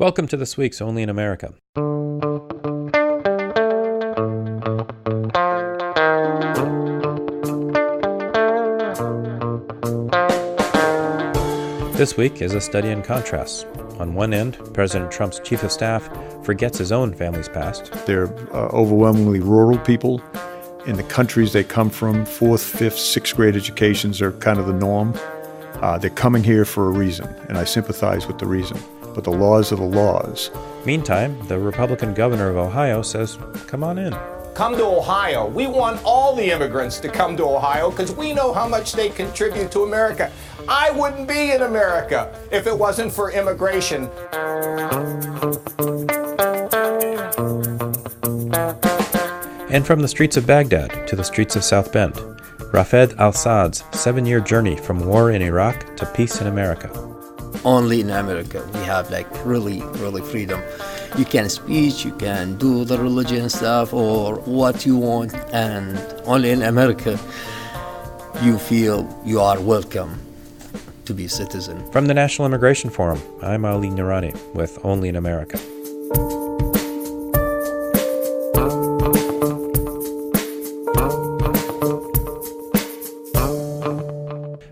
Welcome to this week's Only in America. This week is a study in contrasts. On one end, President Trump's chief of staff forgets his own family's past. They're overwhelmingly rural people. In the countries they come from, 4th, 5th, 6th grade educations are kind of the norm. They're coming here for a reason, and I sympathize with the reason. But the laws are the laws. Meantime, the Republican governor of Ohio says, come on in. Come to Ohio. We want all the immigrants to come to Ohio because we know how much they contribute to America. I wouldn't be in America if it wasn't for immigration. And from the streets of Baghdad to the streets of South Bend, Rafed Alsaad's 7-year journey from war in Iraq to peace in America. Only in America we have really freedom. You can speak, you can do the religion stuff or what you want, and only in America you feel you are welcome to be a citizen. From the National Immigration Forum, I'm Ali Noorani with Only in America.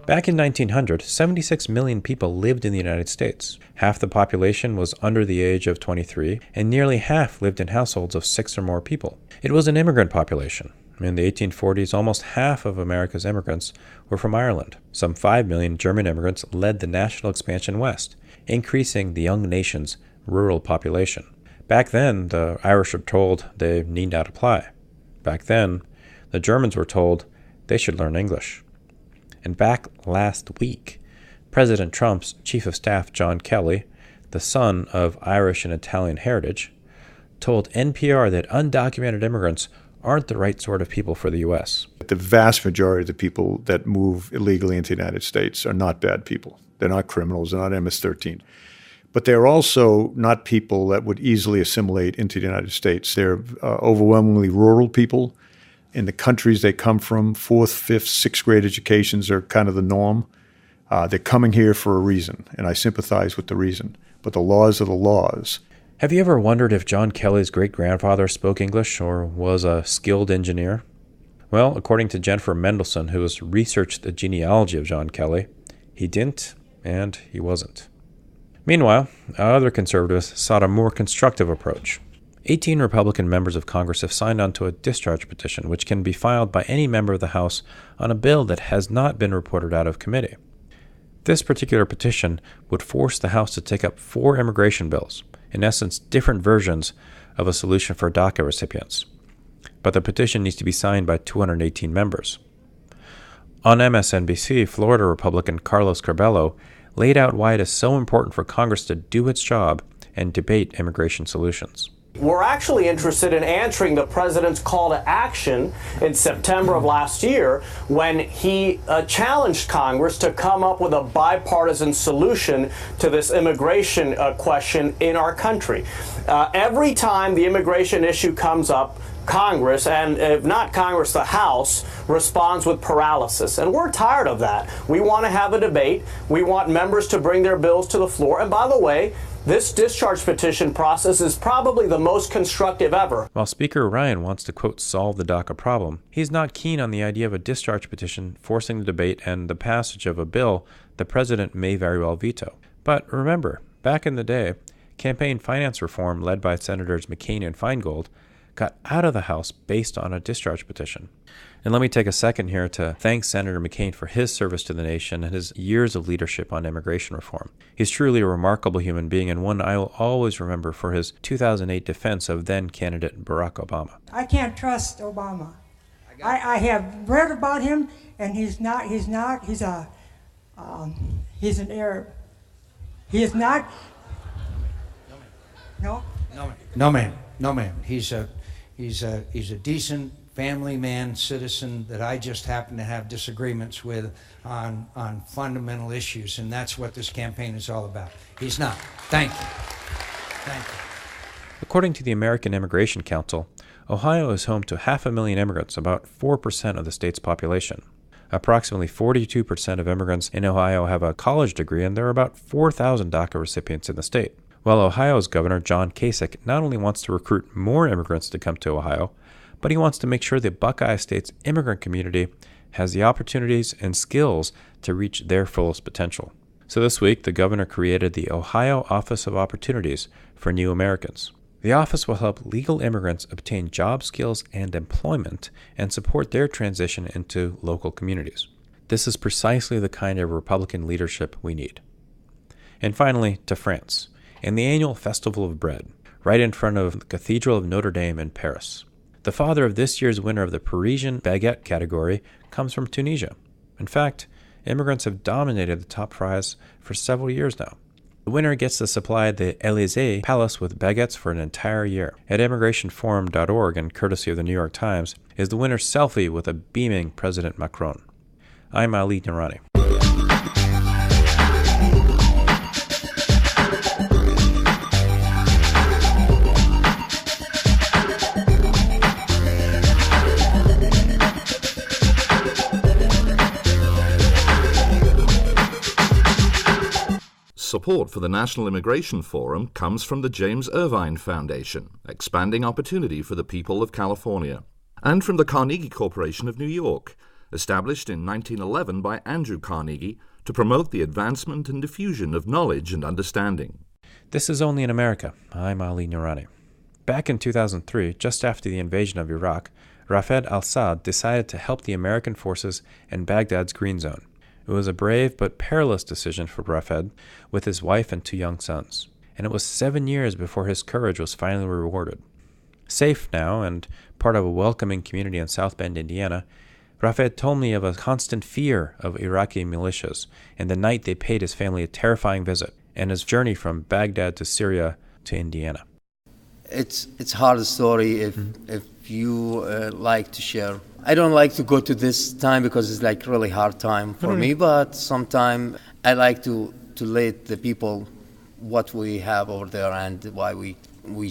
Back in 1900, 76 million people lived in the United States. Half the population was under the age of 23, and nearly half lived in households of 6 or more people. It was an immigrant population. In the 1840s, almost half of America's immigrants were from Ireland. Some 5 million German immigrants led the national expansion west, increasing the young nation's rural population. Back then, the Irish were told they need not apply. Back then, the Germans were told they should learn English. And back last week, President Trump's chief of staff, John Kelly, the son of Irish and Italian heritage, told NPR that undocumented immigrants aren't the right sort of people for the U.S. The vast majority of the people that move illegally into the United States are not bad people. They're not criminals. They're not MS-13. But they're also not people that would easily assimilate into the United States. They're overwhelmingly rural people. In the countries they come from, 4th, 5th, 6th grade educations are kind of the norm. They're coming here for a reason, and I sympathize with the reason. But the laws are the laws. Have you ever wondered if John Kelly's great-grandfather spoke English or was a skilled engineer? Well, according to Jennifer Mendelsohn, who has researched the genealogy of John Kelly, he didn't and he wasn't. Meanwhile, other conservatives sought a more constructive approach. 18 Republican members of Congress have signed on to a discharge petition, which can be filed by any member of the House on a bill that has not been reported out of committee. This particular petition would force the House to take up 4 immigration bills, in essence different versions of a solution for DACA recipients. But the petition needs to be signed by 218 members. On MSNBC, Florida Republican Carlos Curbelo laid out why it is so important for Congress to do its job and debate immigration solutions. We're actually interested in answering the president's call to action in September of last year when he challenged Congress to come up with a bipartisan solution to this immigration question in our country. Every time the immigration issue comes up, Congress, and if not Congress, the House, responds with paralysis. And we're tired of that. We want to have a debate. We want members to bring their bills to the floor. And by the way, this discharge petition process is probably the most constructive ever. While Speaker Ryan wants to, quote, solve the DACA problem, he's not keen on the idea of a discharge petition forcing the debate and the passage of a bill the president may very well veto. But remember, back in the day, campaign finance reform led by Senators McCain and Feingold got out of the House based on a discharge petition. And let me take a second here to thank Senator McCain for his service to the nation and his years of leadership on immigration reform. He's truly a remarkable human being and one I will always remember for his 2008 defense of then-candidate Barack Obama. I can't trust Obama. I have read about him, and he's an Arab. He is not. No? No, ma'am. He's a decent family man, citizen that I just happen to have disagreements with on fundamental issues, and that's what this campaign is all about. He's not. Thank you. According to the American Immigration Council, Ohio is home to 500,000 immigrants, about 4% of the state's population. Approximately 42% of immigrants in Ohio have a college degree, and there are about 4,000 DACA recipients in the state. While Ohio's Governor John Kasich not only wants to recruit more immigrants to come to Ohio, but he wants to make sure the Buckeye State's immigrant community has the opportunities and skills to reach their fullest potential. So this week, the governor created the Ohio Office of Opportunities for New Americans. The office will help legal immigrants obtain job skills and employment and support their transition into local communities. This is precisely the kind of Republican leadership we need. And finally, to France, and the annual Festival of Bread, right in front of the Cathedral of Notre Dame in Paris. The father of this year's winner of the Parisian Baguette category comes from Tunisia. In fact, immigrants have dominated the top prize for several years now. The winner gets to supply the Élysée Palace with baguettes for an entire year. At immigrationforum.org, and courtesy of the New York Times, is the winner's selfie with a beaming President Macron. I'm Ali Nourani. Support for the National Immigration Forum comes from the James Irvine Foundation, expanding opportunity for the people of California, and from the Carnegie Corporation of New York, established in 1911 by Andrew Carnegie to promote the advancement and diffusion of knowledge and understanding. This is Only in America. I'm Ali Nourani. Back in 2003, just after the invasion of Iraq, Rafed Alsaad decided to help the American forces in Baghdad's Green Zone. It was a brave but perilous decision for Rafed with his wife and 2 young sons, and it was 7 years before his courage was finally rewarded. Safe now and part of a welcoming community in South Bend, Indiana, Rafed told me of a constant fear of Iraqi militias and the night they paid his family a terrifying visit, and his journey from Baghdad to Syria to Indiana. It's a hard story if you like to share. I don't like to go to this time because it's like really hard time for me, but sometimes I like to let the people what we have over there and why we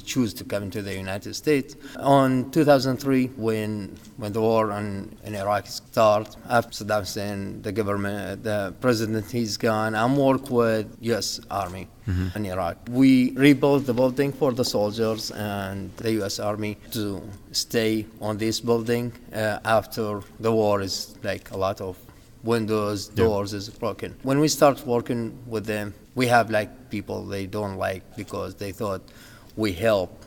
choose to come into the United States. On 2003, when the war in Iraq started, after Saddam Hussein, the government, the president, he's gone, I'm work with U.S. Army in Iraq. We rebuilt the building for the soldiers and the U.S. Army to stay on this building after the war is like a lot of windows, doors is broken. When we start working with them, we have like people they don't like because they thought we help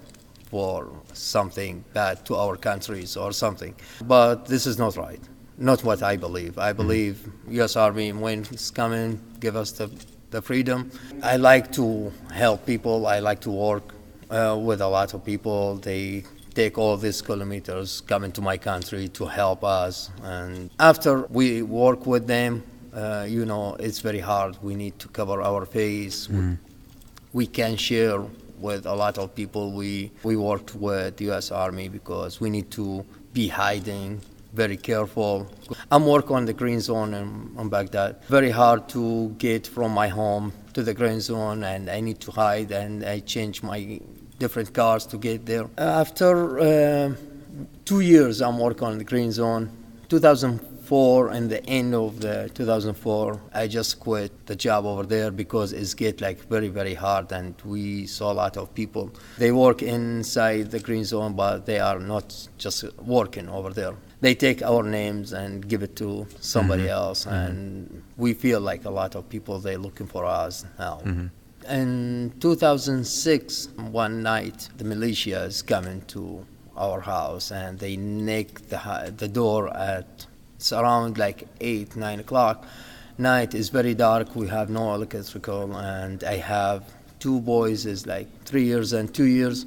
for something bad to our countries or something. But this is not right. Not what I believe. I believe U.S. Army, when it's coming, give us the freedom. I like to help people. I like to work with a lot of people. They take all these kilometers coming to my country to help us. And after we work with them, it's very hard. We need to cover our face. We can share with a lot of people. We worked with the U.S. Army because we need to be hiding, very careful. I'm working on the Green Zone in Baghdad. Very hard to get from my home to the Green Zone, and I need to hide, and I change my different cars to get there. After 2 years, I'm working on the Green Zone. 2004, and the end of the 2004, I just quit the job over there because it's get like very, very hard, and we saw a lot of people. They work inside the Green Zone, but they are not just working over there. They take our names and give it to somebody else, and we feel like a lot of people, they're looking for us now. In 2006, one night, the militia is coming to our house, and they nick the door at, it's around like 8, 9 o'clock. Night is very dark, we have no electrical, and I have 2 boys, is like 3 years and 2 years,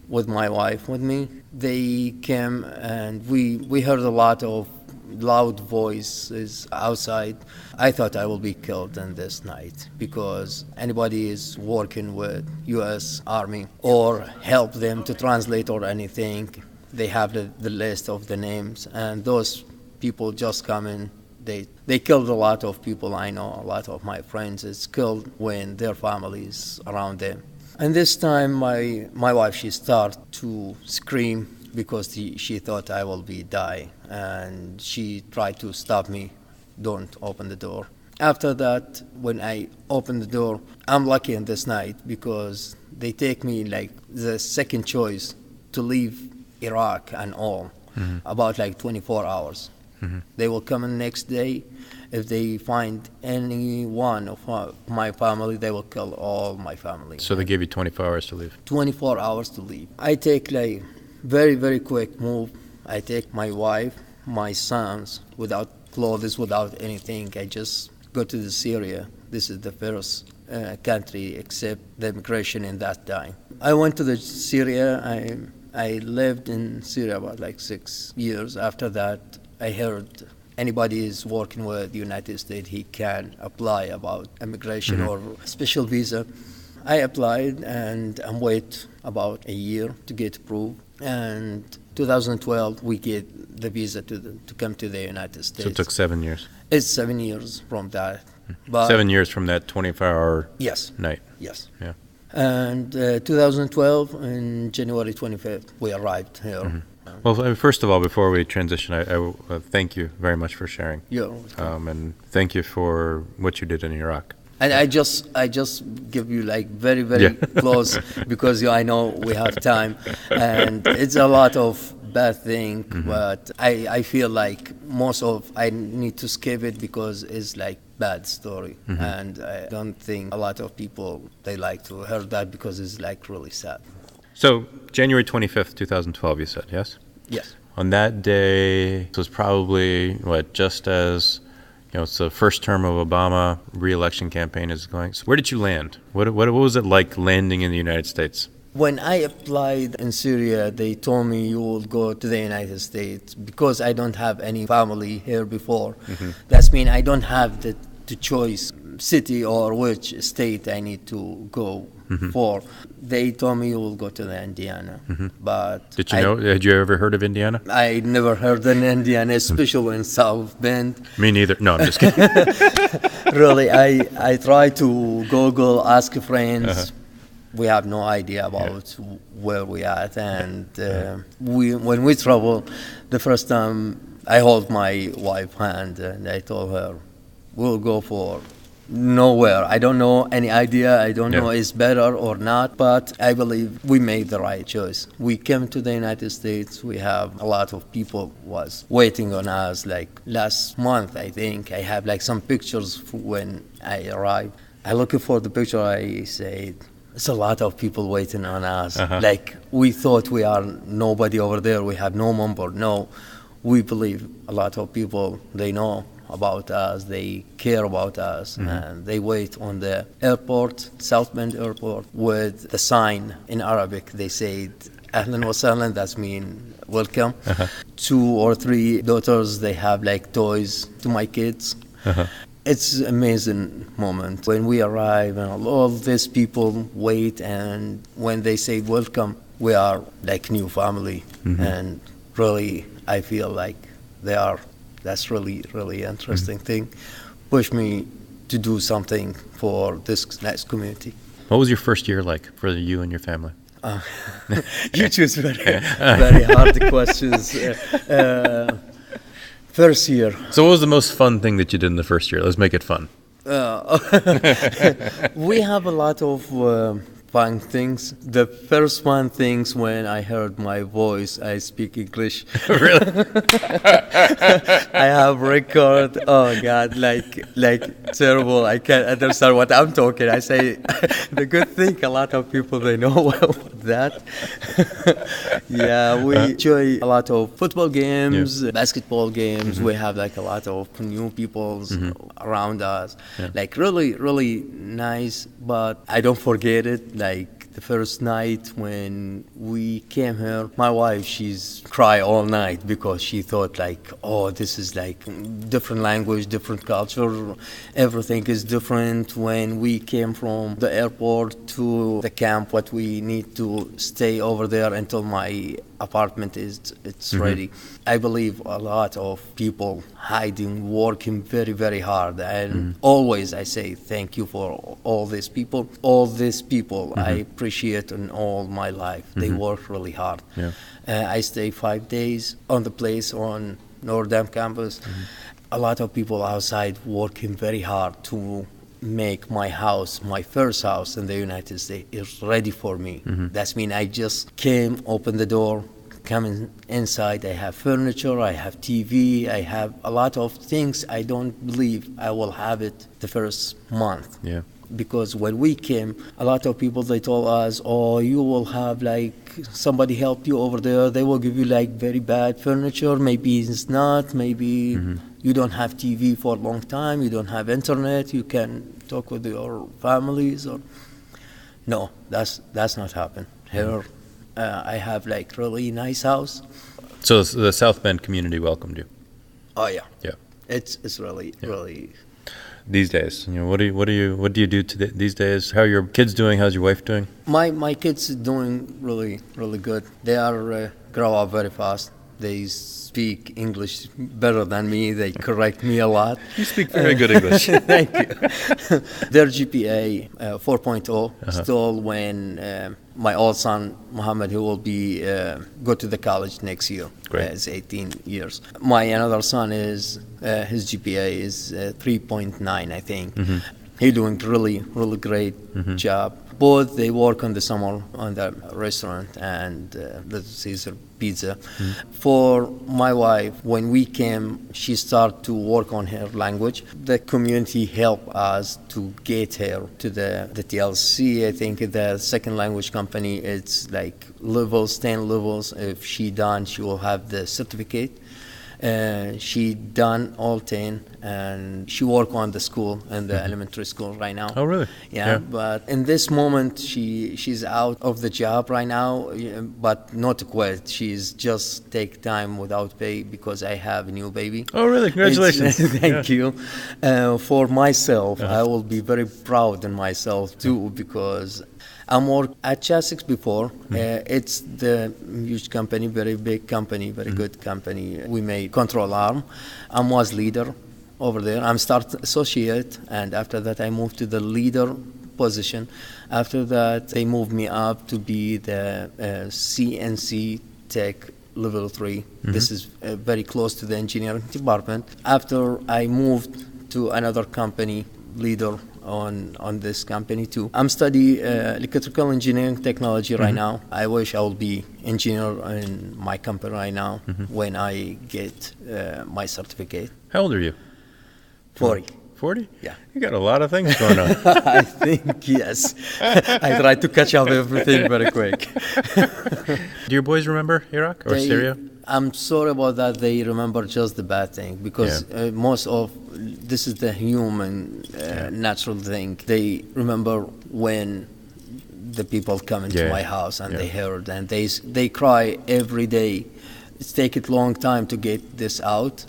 with my wife with me. They came, and we heard a lot of loud voices outside. I thought I will be killed in this night because anybody is working with U.S. Army or help them to translate or anything, they have the list of the names, and those people just come in. They killed a lot of people. I know a lot of my friends is killed when their families around them. And this time my wife, she started to scream because she thought I will be die, and she tried to stop me. Don't open the door. After that, when I opened the door, I'm lucky in this night because they take me like the second choice to leave Iraq and all, about like 24 hours. They will come in the next day. If they find any one of my family, they will kill all my family. So they gave you 24 hours to leave? 24 hours to leave. I take like very, very quick move. I take my wife, my sons, without clothes, without anything. I just go to the Syria. This is the first country except the immigration in that time. I went to the Syria. I lived in Syria about like 6 years. After that, I heard anybody is working with the United States, he can apply about immigration or special visa. I applied and I'm wait about a year to get approved. And 2012, we get the visa to come to the United States. So it took 7 years? It's 7 years from that. But 7 years from that 24-hour yes, night? Yes. Yeah. And 2012, on January 25th, we arrived here. Well, first of all, before we transition, I thank you very much for sharing. You're welcome. And thank you for what you did in Iraq. And I just give you like very, very close because I know we have time, and it's a lot of bad thing, but I feel like most of I need to skip it because it's like bad story, and I don't think a lot of people they like to hear that because it's like really sad. So January 25th, 2012, you said, yes? Yes. On that day, it was probably, just as, it's the first term of Obama, re-election campaign is going. So where did you land? What was it like landing in the United States? When I applied in Syria, they told me you will go to the United States because I don't have any family here before. That means I don't have the choice city or which state I need to go for. They told me you will go to the Indiana, but had you ever heard of Indiana? I never heard of Indiana, especially in South Bend. Me neither. No, I'm just kidding. Really, I try to Google, ask friends. We have no idea about where we are, and when we travel, the first time I hold my wife's hand and I told her, we'll go for nowhere. I don't know any idea. I don't know it's better or not, but I believe we made the right choice. We came to the United States. We have a lot of people was waiting on us. Like last month, I think, I have like some pictures when I arrived. I looking for the picture. I said, it's a lot of people waiting on us. Like we thought we are nobody over there. We have no member. No, we believe a lot of people, they know about us, they care about us, and they wait on the airport, South Bend Airport, with the sign in Arabic. They said, Ahlan wa sahlan, that means welcome. 2 or 3 daughters, they have like toys to my kids. It's an amazing moment. When we arrive and all these people wait, and when they say welcome, we are like new family. And really, I feel like that's really, really interesting thing. Push me to do something for this nice community. What was your first year like for you and your family? You choose very hard questions. First year. So what was the most fun thing that you did in the first year? Let's make it fun. We have a lot of fun things. The first fun things when I heard my voice, I speak English. Really? I have record. Oh God, like terrible. I can't understand what I'm talking. I say the good thing. A lot of people they know that. Yeah, we enjoy a lot of football games, basketball games. We have like a lot of new people around us. Like really, really nice. But I don't forget it. Like the first night when we came here, my wife, she's cry all night because she thought like, oh, this is like different language, different culture, everything is different. When we came from the airport to the camp, what we need to stay over there until my apartment it's ready. I believe a lot of people hiding, working very, very hard, and always I say thank you for all these people. All these people I appreciate in all my life. They work really hard. I stay 5 days on the place on Notre Dame campus. a lot of people outside working very hard to make my house, my first house in the United States, is ready for me. That means I just came, opened the door, come inside. I have furniture, I have TV, I have a lot of things. I don't believe I will have it the first month. Yeah. Because when we came, a lot of people, they told us, oh, you will have like somebody help you over there. They will give you like very bad furniture. Maybe it's not. Maybe you don't have TV for a long time. You don't have internet. You can talk with your families. Or no, that's not happened. Here, I have like really nice house. So the South Bend community welcomed you. Oh yeah. Yeah. It's really really. These days, what do you do these days? How are your kids doing? How's your wife doing? My kids are doing really good. They are grow up very fast. They speak English better than me. They correct me a lot. You speak very good English. Thank you. Their GPA 4.0 still when my old son Muhammad, who will be go to the college next year. Great. He's 18 years. My another son is his GPA is 3.9, I think. He's doing really great job. Both they work on the summer on the restaurant and Little Caesar Pizza. For my wife, when we came, she started to work on her language. The community helped us to get her to the TLC. I think the second language company, it's like levels, 10 levels. If she done, she will have the certificate. She done all 10, and she work on the school and the elementary school right now. Oh, really? Yeah, but in this moment, she's out of the job right now, but not to quit. She's just take time without pay because I have a new baby. Oh, really? Congratulations. Thank you. For myself, I will be very proud in myself too because I worked at Chassis before. It's the huge company, very big company, very good company. We made control arm. I was leader over there. I'm start associate, and after that I moved to the leader position. After that, they moved me up to be the CNC tech level 3. This is very close to the engineering department. After I moved to another company, leader on this company too. I'm studying electrical engineering technology right now. I wish I will be engineer in my company right now when I get my certificate. How old are you? 40. 40? Yeah. You got a lot of things going on. I think, yes. I try to catch up everything very quick. Do your boys remember Iraq or Syria? I'm sorry about that. They remember just the bad thing because most of this is the human natural thing. They remember when the people come into my house and they heard and they cry every day. It's taken a long time to get this out.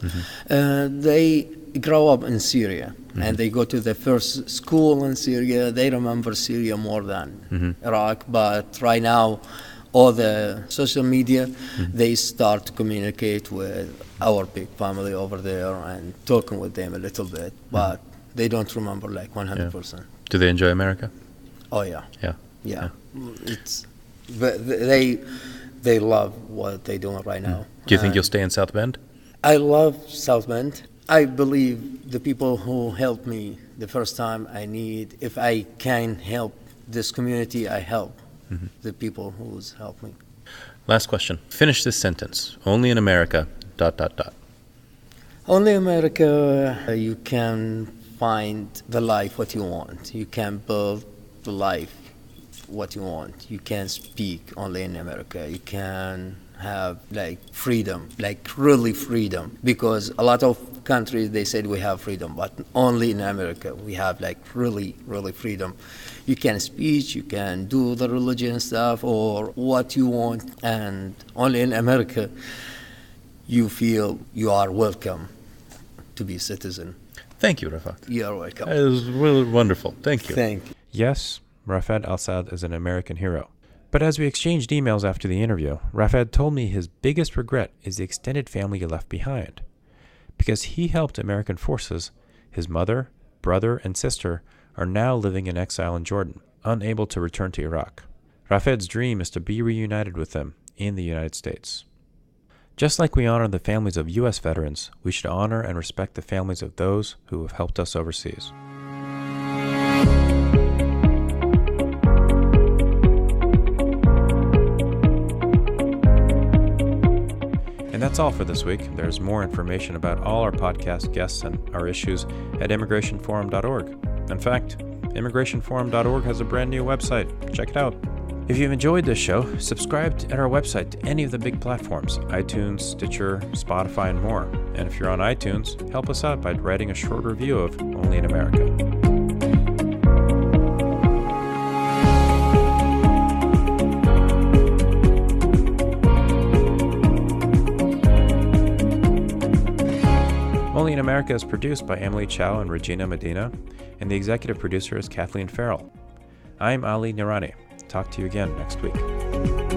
They grow up in Syria and they go to the first school in Syria. They remember Syria more than Iraq, but right now all the social media, they start to communicate with our big family over there and talking with them a little bit, but they don't remember like 100%. Do they enjoy America? Oh yeah. Yeah. It's they love what they're doing right now. Do you think you'll stay in South Bend? I love South Bend. I believe the people who helped me the first time if I can help this community, I help the people who's helped me. Last question. Finish this sentence. Only in America, ... Only America, you can find the life what you want. You can build the life what you want. You can speak only in America. You can have like freedom, like really freedom, because a lot of countries they said we have freedom, but only in America we have like really freedom. You can speak, you can do the religion stuff or what you want, and only in America you feel you are welcome to be a citizen. Thank you, Rafed. You're welcome. It was really wonderful. Thank you. Thank you. Yes, Rafed Alsaad is an American hero. But as we exchanged emails after the interview, Rafed told me his biggest regret is the extended family he left behind. Because he helped American forces, his mother, brother, and sister are now living in exile in Jordan, unable to return to Iraq. Rafed's dream is to be reunited with them in the United States. Just like we honor the families of U.S. veterans, we should honor and respect the families of those who have helped us overseas. And that's all for this week. There's more information about all our podcast guests and our issues at immigrationforum.org. In fact, immigrationforum.org has a brand new website. Check it out. If you've enjoyed this show, subscribe at our website to any of the big platforms, iTunes, Stitcher, Spotify, and more. And if you're on iTunes, help us out by writing a short review of Only in America. Only in America is produced by Emily Chow and Regina Medina, and the executive producer is Kathleen Farrell. I'm Ali Nirani. Talk to you again next week.